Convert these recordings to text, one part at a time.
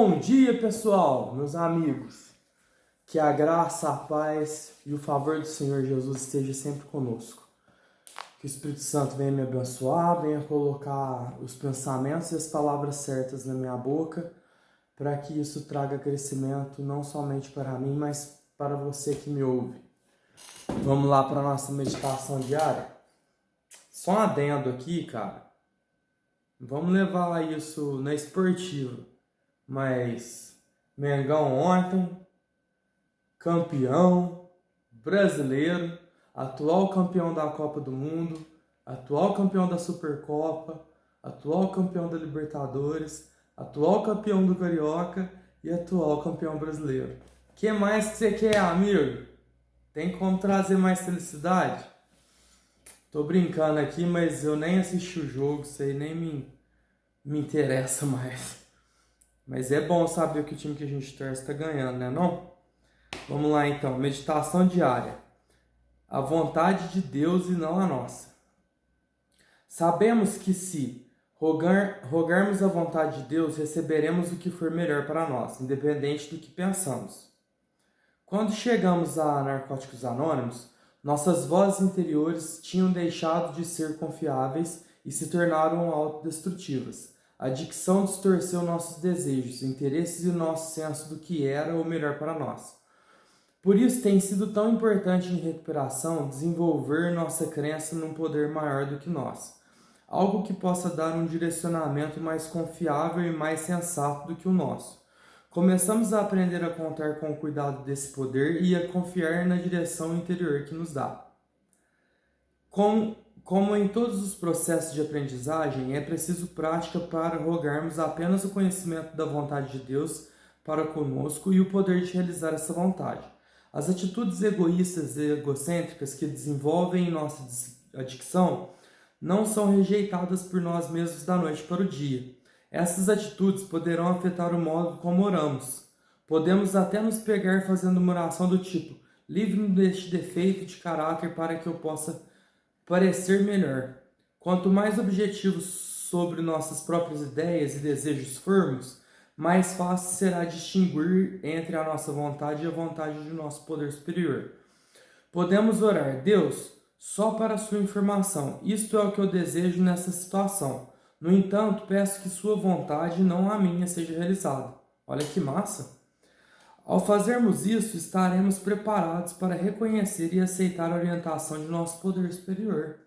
Bom dia, pessoal, meus amigos. Que a graça, a paz e o favor do Senhor Jesus esteja sempre conosco. Que o Espírito Santo venha me abençoar, venha colocar os pensamentos e as palavras certas na minha boca, para que isso traga crescimento não somente para mim, mas para você que me ouve. Vamos lá para a nossa meditação diária? Só um adendo aqui, cara. Vamos levar isso na esportiva. Mas Mengão ontem, campeão brasileiro, atual campeão da Copa do Mundo, atual campeão da Supercopa, atual campeão da Libertadores, atual campeão do Carioca e atual campeão brasileiro. O que mais que você quer, amigo? Tem como trazer mais felicidade? Tô brincando aqui, mas eu nem assisti o jogo, isso aí nem me interessa mais. Mas é bom saber que o time que a gente torce está ganhando, né não? Vamos lá então, meditação diária. A vontade de Deus e não a nossa. Sabemos que se rogarmos a vontade de Deus, receberemos o que for melhor para nós, independente do que pensamos. Quando chegamos a Narcóticos Anônimos, nossas vozes interiores tinham deixado de ser confiáveis e se tornaram autodestrutivas. A adicção distorceu nossos desejos, interesses e nosso senso do que era o melhor para nós. Por isso tem sido tão importante em recuperação desenvolver nossa crença num poder maior do que nós. Algo que possa dar um direcionamento mais confiável e mais sensato do que o nosso. Começamos a aprender a contar com o cuidado desse poder e a confiar na direção interior que nos dá. Como em todos os processos de aprendizagem, é preciso prática para rogarmos apenas o conhecimento da vontade de Deus para conosco e o poder de realizar essa vontade. As atitudes egoístas e egocêntricas que desenvolvem em nossa adicção não são rejeitadas por nós mesmos da noite para o dia. Essas atitudes poderão afetar o modo como oramos. Podemos até nos pegar fazendo uma oração do tipo: livre-me deste defeito de caráter para que eu possa parecer melhor. Quanto mais objetivos sobre nossas próprias ideias e desejos formos, mais fácil será distinguir entre a nossa vontade e a vontade de nosso poder superior. Podemos orar: Deus, só para a sua informação, isto é o que eu desejo nessa situação. No entanto, peço que sua vontade, não a minha, seja realizada. Olha que massa! Ao fazermos isso, estaremos preparados para reconhecer e aceitar a orientação de nosso poder superior.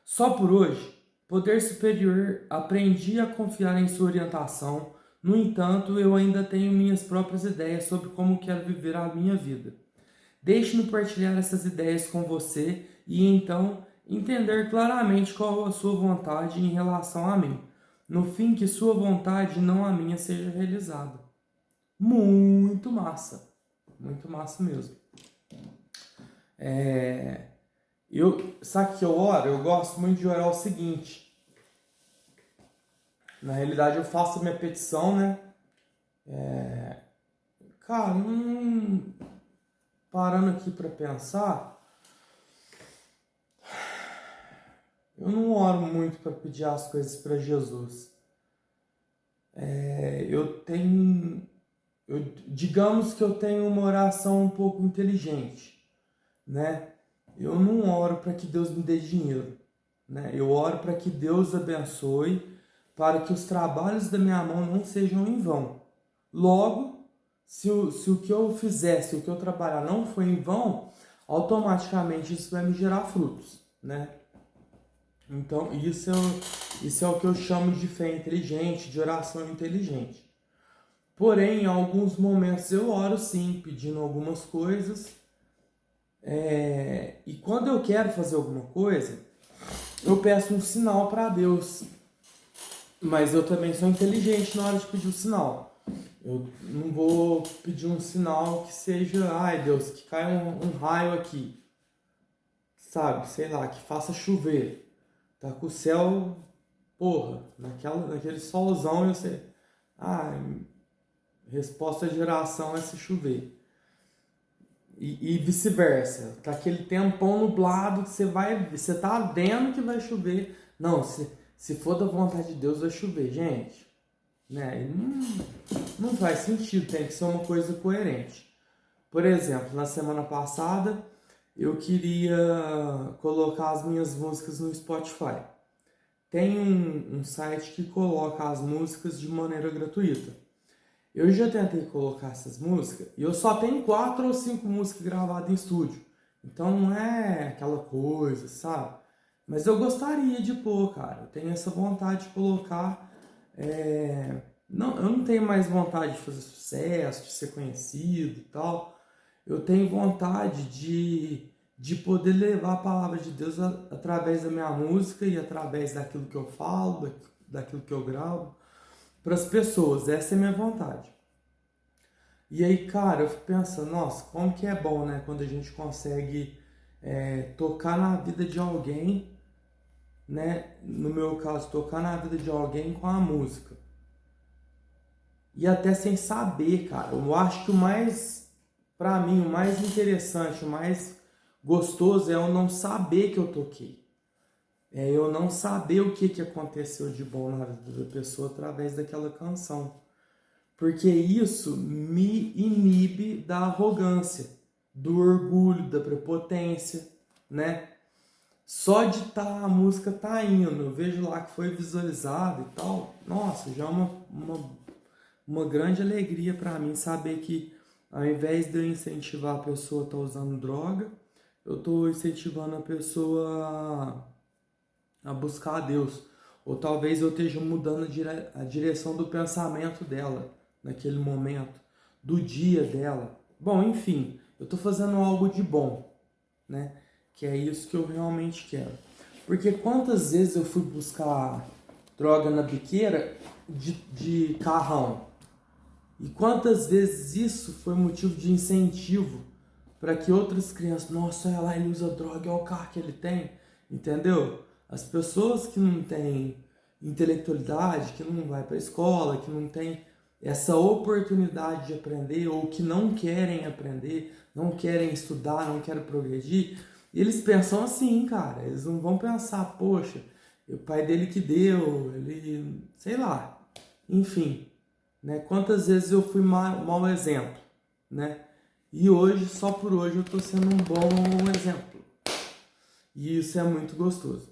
Só por hoje, poder superior, aprendi a confiar em sua orientação. No entanto, eu ainda tenho minhas próprias ideias sobre como quero viver a minha vida. Deixe-me partilhar essas ideias com você e então entender claramente qual a sua vontade em relação a mim. No fim, que sua vontade, não a minha, seja realizada. Muito massa mesmo. Sabe que eu oro? Eu gosto muito de orar o seguinte. Na realidade eu faço a minha petição, né? Cara, parando aqui para pensar, eu não oro muito para pedir as coisas para Jesus. Digamos que eu tenho uma oração um pouco inteligente, né? Eu não oro para que Deus me dê dinheiro, né? Eu oro para que Deus abençoe, para que os trabalhos da minha mão não sejam em vão. Logo, se o que eu fizer, se o que eu trabalhar não for em vão, automaticamente isso vai me gerar frutos, né? Então, isso é o que eu chamo de fé inteligente, de oração inteligente. Porém, em alguns momentos eu oro sim, pedindo algumas coisas. E quando eu quero fazer alguma coisa, eu peço um sinal para Deus. Mas eu também sou inteligente na hora de pedir o sinal. Eu não vou pedir um sinal que seja, ai Deus, que caia um raio aqui. Sabe, sei lá, que faça chover. Tá com o céu, naquele solzão, eu sei. Resposta de oração é se chover. E vice-versa. Tá aquele tempão nublado que você tá vendo que vai chover. Não, se for da vontade de Deus, vai chover, gente. Né? não faz sentido, tem que ser uma coisa coerente. Por exemplo, na semana passada eu queria colocar as minhas músicas no Spotify. Tem um site que coloca as músicas de maneira gratuita. Eu já tentei colocar essas músicas e eu só tenho 4 ou 5 músicas gravadas em estúdio. Então não é aquela coisa, sabe? Mas eu gostaria de pôr, cara. Eu tenho essa vontade de colocar. Não, eu não tenho mais vontade de fazer sucesso, de ser conhecido e tal. Eu tenho vontade de poder levar a palavra de Deus através da minha música e através daquilo que eu falo, daquilo que eu gravo, para as pessoas. Essa é a minha vontade. E aí, cara, eu fico pensando, nossa, como que é bom, né? Quando a gente consegue tocar na vida de alguém, né? No meu caso, tocar na vida de alguém com a música. E até sem saber, cara. Eu acho que pra mim, o mais interessante, o mais gostoso é eu não saber que eu toquei. É eu não saber o que aconteceu de bom na vida da pessoa através daquela canção. Porque isso me inibe da arrogância, do orgulho, da prepotência, né? Só de a música tá indo, eu vejo lá que foi visualizado e tal, nossa, já é uma grande alegria para mim saber que ao invés de eu incentivar a pessoa a estar usando droga, eu estou incentivando a pessoa a buscar a Deus. Ou talvez eu esteja mudando a direção do pensamento dela naquele momento, do dia dela. Bom, enfim, eu estou fazendo algo de bom, né? Que é isso que eu realmente quero. Porque quantas vezes eu fui buscar droga na biqueira de carrão? E quantas vezes isso foi motivo de incentivo para que outras crianças, nossa, olha lá, ele usa droga, olha o carro que ele tem, entendeu? As pessoas que não têm intelectualidade, que não vai para a escola, que não tem essa oportunidade de aprender ou que não querem aprender, não querem estudar, não querem progredir, eles pensam assim, cara, eles não vão pensar, poxa, o pai dele que deu, ele, sei lá, enfim, né? Quantas vezes eu fui mau exemplo, né? E hoje, só por hoje, eu tô sendo um bom exemplo. E isso é muito gostoso.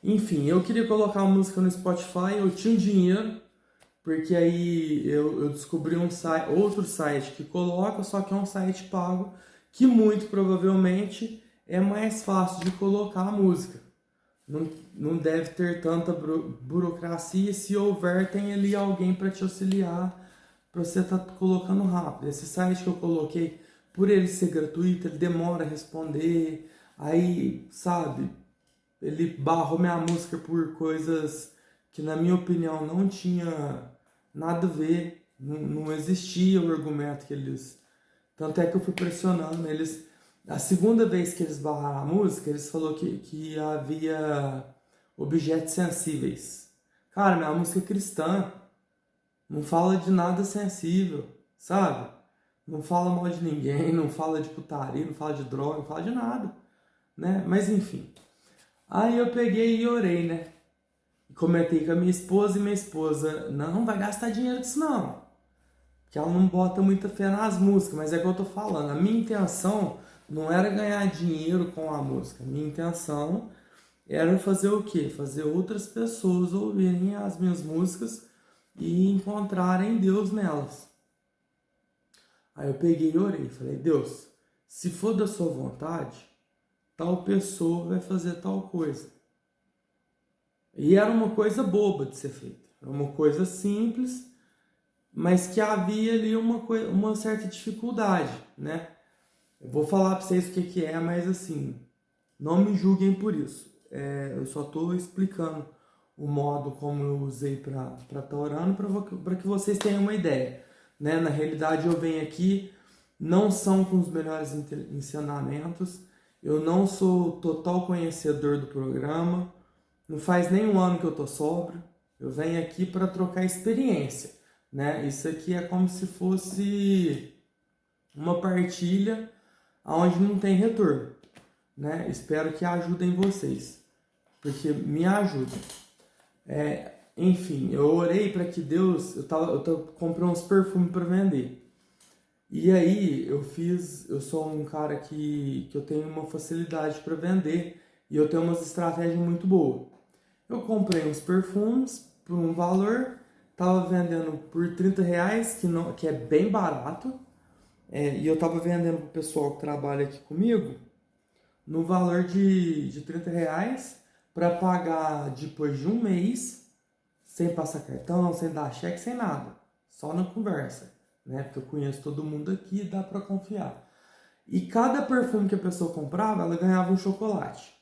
Enfim, eu queria colocar uma música no Spotify, eu tinha dinheiro, porque aí eu descobri outro site que coloca, só que é um site pago, que muito provavelmente é mais fácil de colocar a música. Não deve ter tanta burocracia, se houver, tem ali alguém para te auxiliar, para você estar colocando rápido. Esse site que eu coloquei, por ele ser gratuito, ele demora a responder, aí, sabe, ele barrou minha música por coisas que, na minha opinião, não tinha nada a ver, não existia o argumento que eles... Tanto é que eu fui pressionando eles. A segunda vez que eles barraram a música, eles falaram que havia objetos sensíveis. Cara, minha música é cristã, não fala de nada sensível, sabe? Não fala mal de ninguém, não fala de putaria, não fala de droga, não fala de nada, né? Mas enfim. Aí eu peguei e orei, né? Comentei com a minha esposa e minha esposa, não vai gastar dinheiro com isso não. Que ela não bota muita fé nas músicas, mas é que eu tô falando. A minha intenção não era ganhar dinheiro com a música. A minha intenção era fazer o quê? Fazer outras pessoas ouvirem as minhas músicas e encontrarem Deus nelas. Aí eu peguei e orei. Falei, Deus, se for da sua vontade, tal pessoa vai fazer tal coisa. E era uma coisa boba de ser feita. Era uma coisa simples, mas que havia ali uma certa dificuldade, né? Eu vou falar para vocês o que é, mas assim, não me julguem por isso. Eu só estou explicando o modo como eu usei para estar orando, para que vocês tenham uma ideia, né? Na realidade, eu venho aqui, não são com os melhores ensinamentos, eu não sou total conhecedor do programa, não faz nem um ano que eu tô sóbrio, eu venho aqui para trocar experiência, né? Isso aqui é como se fosse uma partilha onde não tem retorno, né? Espero que ajudem vocês, porque me ajuda. enfim, eu orei para que Deus, comprei uns perfumes para vender. E aí eu sou um cara que eu tenho uma facilidade para vender e eu tenho umas estratégias muito boas. Eu comprei uns perfumes por um valor, tava vendendo por R$ 30, que é bem barato, e eu tava vendendo pro pessoal que trabalha aqui comigo no valor de R$ 30 para pagar depois de um mês, sem passar cartão, sem dar cheque, sem nada, só na conversa, né? Porque eu conheço todo mundo aqui e dá para confiar. E cada perfume que a pessoa comprava, ela ganhava um chocolate.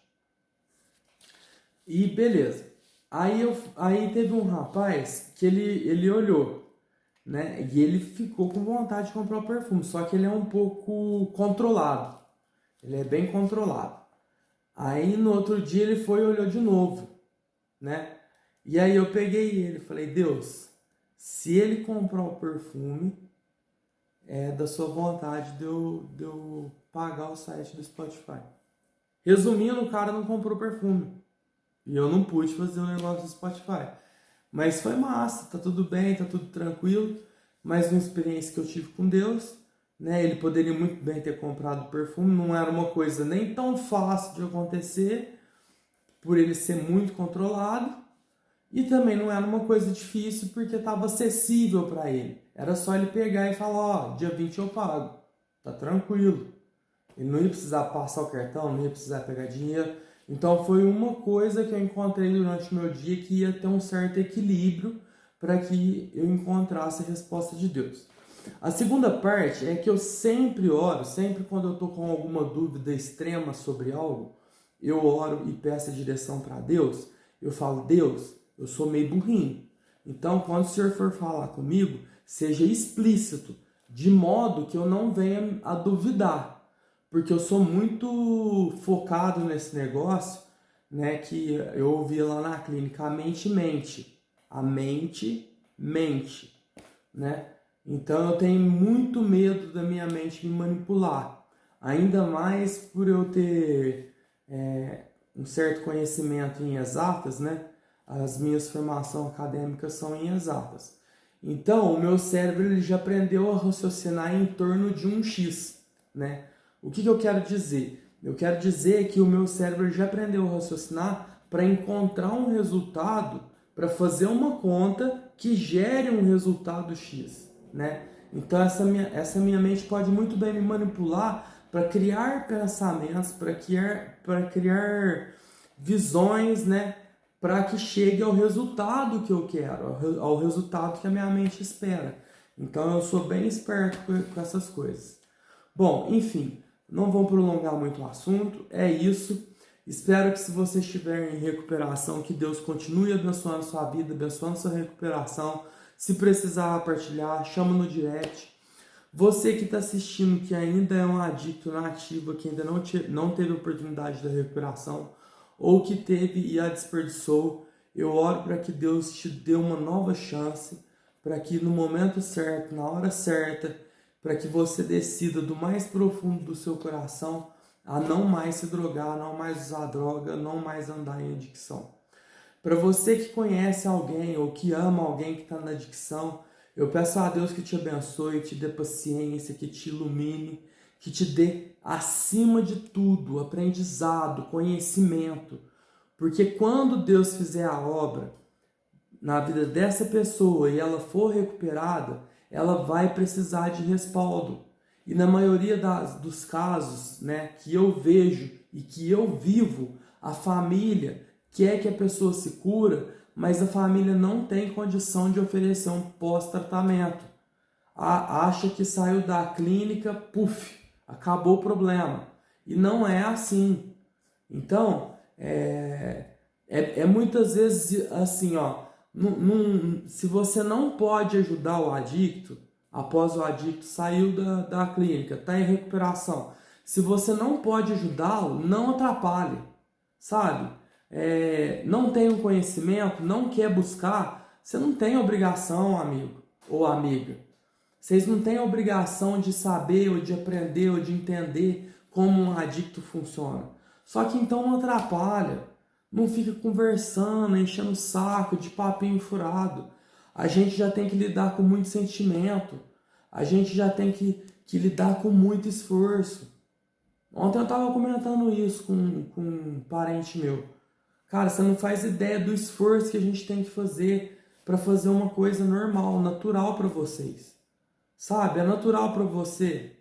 E beleza. Aí teve um rapaz que ele olhou, né? E ele ficou com vontade de comprar o perfume, só que ele é um pouco controlado. Ele é bem controlado. Aí no outro dia ele foi e olhou de novo, né? E aí eu peguei ele e falei, Deus, se ele comprar o perfume, é da sua vontade de eu pagar o site do Spotify. Resumindo, o cara não comprou perfume. E eu não pude fazer o negócio do Spotify. Mas foi massa, tá tudo bem, tá tudo tranquilo. Mais uma experiência que eu tive com Deus, né? Ele poderia muito bem ter comprado perfume, não era uma coisa nem tão fácil de acontecer, por ele ser muito controlado. E também não era uma coisa difícil porque estava acessível para ele. Era só ele pegar e falar, ó, dia 20 eu pago. Tá tranquilo. Ele não ia precisar passar o cartão, não ia precisar pegar dinheiro. Então foi uma coisa que eu encontrei durante o meu dia que ia ter um certo equilíbrio para que eu encontrasse a resposta de Deus. A segunda parte é que eu sempre oro, sempre quando eu estou com alguma dúvida extrema sobre algo, eu oro e peço a direção para Deus. Eu falo, Deus, eu sou meio burrinho. Então, quando o Senhor for falar comigo, seja explícito, de modo que eu não venha a duvidar. Porque eu sou muito focado nesse negócio, né, que eu ouvi lá na clínica, a mente mente. A mente mente, né? Então eu tenho muito medo da minha mente me manipular. Ainda mais por eu ter um certo conhecimento em exatas, né? As minhas formações acadêmicas são em exatas. Então, o meu cérebro ele já aprendeu a raciocinar em torno de um X, né? O que eu quero dizer? Eu quero dizer que o meu cérebro já aprendeu a raciocinar para encontrar um resultado, para fazer uma conta que gere um resultado X, né? Então, essa minha mente pode muito bem me manipular para criar pensamentos, para criar visões, né? Para que chegue ao resultado que eu quero, ao resultado que a minha mente espera. Então eu sou bem esperto com essas coisas. Bom, enfim, não vou prolongar muito o assunto, é isso. Espero que se você estiver em recuperação, que Deus continue abençoando sua vida, abençoando sua recuperação. Se precisar partilhar, chama no direct. Você que está assistindo, que ainda é um adicto na ativa, que ainda não teve oportunidade da recuperação, ou que teve e a desperdiçou, eu oro para que Deus te dê uma nova chance, para que no momento certo, na hora certa, para que você decida do mais profundo do seu coração a não mais se drogar, não mais usar droga, não mais andar em adicção. Para você que conhece alguém ou que ama alguém que está na adicção, eu peço a Deus que te abençoe, te dê paciência, que te ilumine, que te dê, acima de tudo, aprendizado, conhecimento. Porque quando Deus fizer a obra na vida dessa pessoa e ela for recuperada, ela vai precisar de respaldo. E na maioria dos casos, né, que eu vejo e que eu vivo, a família quer que a pessoa se cura, mas a família não tem condição de oferecer um pós-tratamento. Acha que saiu da clínica, puf, acabou o problema. E não é assim. Então, muitas vezes assim, ó, se você não pode ajudar o adicto, após o adicto saiu da clínica, está em recuperação, se você não pode ajudá-lo, não atrapalhe, sabe? Não tem o conhecimento, não quer buscar, você não tem obrigação, amigo ou amiga. Vocês não têm obrigação de saber, ou de aprender, ou de entender como um adicto funciona. Só que então não atrapalha. Não fica conversando, enchendo o saco de papinho furado. A gente já tem que lidar com muito sentimento. A gente já tem que lidar com muito esforço. Ontem eu estava comentando isso com um parente meu. Cara, você não faz ideia do esforço que a gente tem que fazer para fazer uma coisa normal, natural para vocês. Sabe? É natural para você,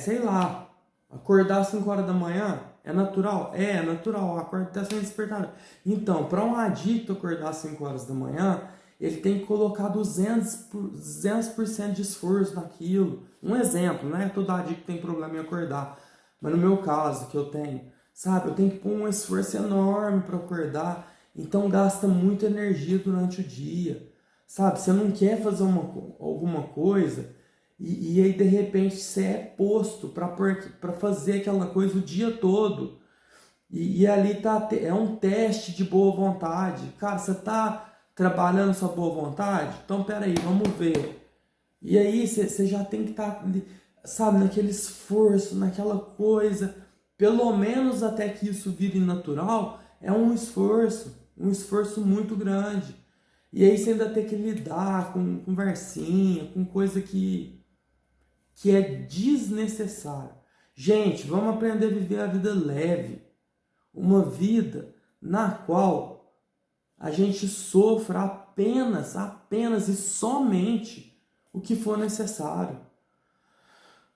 sei lá, acordar às 5 horas da manhã. É natural? É natural. Acorda até sem despertar. Então, para um adicto acordar às 5 horas da manhã, ele tem que colocar 200% de esforço naquilo. Um exemplo, né? Todo adicto tem problema em acordar. Mas no meu caso, que eu tenho, sabe? Eu tenho que pôr um esforço enorme para acordar. Então gasta muita energia durante o dia. Sabe? Você não quer fazer alguma coisa e aí de repente você é posto para fazer aquela coisa o dia todo. E ali é um teste de boa vontade. Cara, você tá trabalhando sua boa vontade? Então, peraí, vamos ver. E aí você já tem que estar, sabe, naquele esforço, naquela coisa. Pelo menos até que isso vire natural, é um esforço muito grande. E aí você ainda tem que lidar com conversinha, com coisa que é desnecessária. Gente, vamos aprender a viver a vida leve. Uma vida na qual a gente sofra apenas e somente o que for necessário.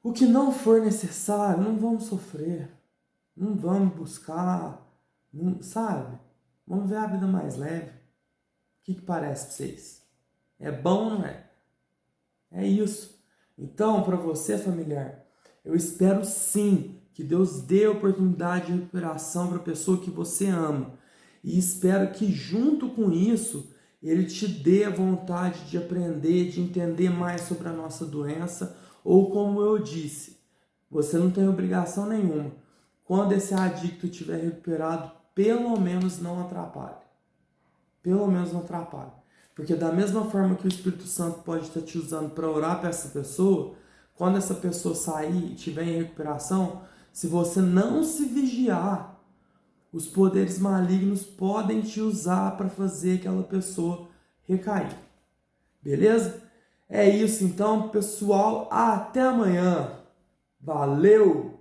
O que não for necessário, não vamos sofrer. Não vamos buscar, não, sabe? Vamos ver a vida mais leve. O que parece para vocês? É bom ou não é? É isso. Então, para você, familiar, eu espero sim que Deus dê oportunidade de recuperação para a pessoa que você ama. E espero que junto com isso, Ele te dê a vontade de aprender, de entender mais sobre a nossa doença. Ou como eu disse, você não tem obrigação nenhuma. Quando esse adicto estiver recuperado, pelo menos não atrapalhe. Pelo menos não atrapalhe. Porque da mesma forma que o Espírito Santo pode estar te usando para orar para essa pessoa, quando essa pessoa sair e estiver em recuperação, se você não se vigiar, os poderes malignos podem te usar para fazer aquela pessoa recair. Beleza? É isso então, pessoal. Até amanhã. Valeu!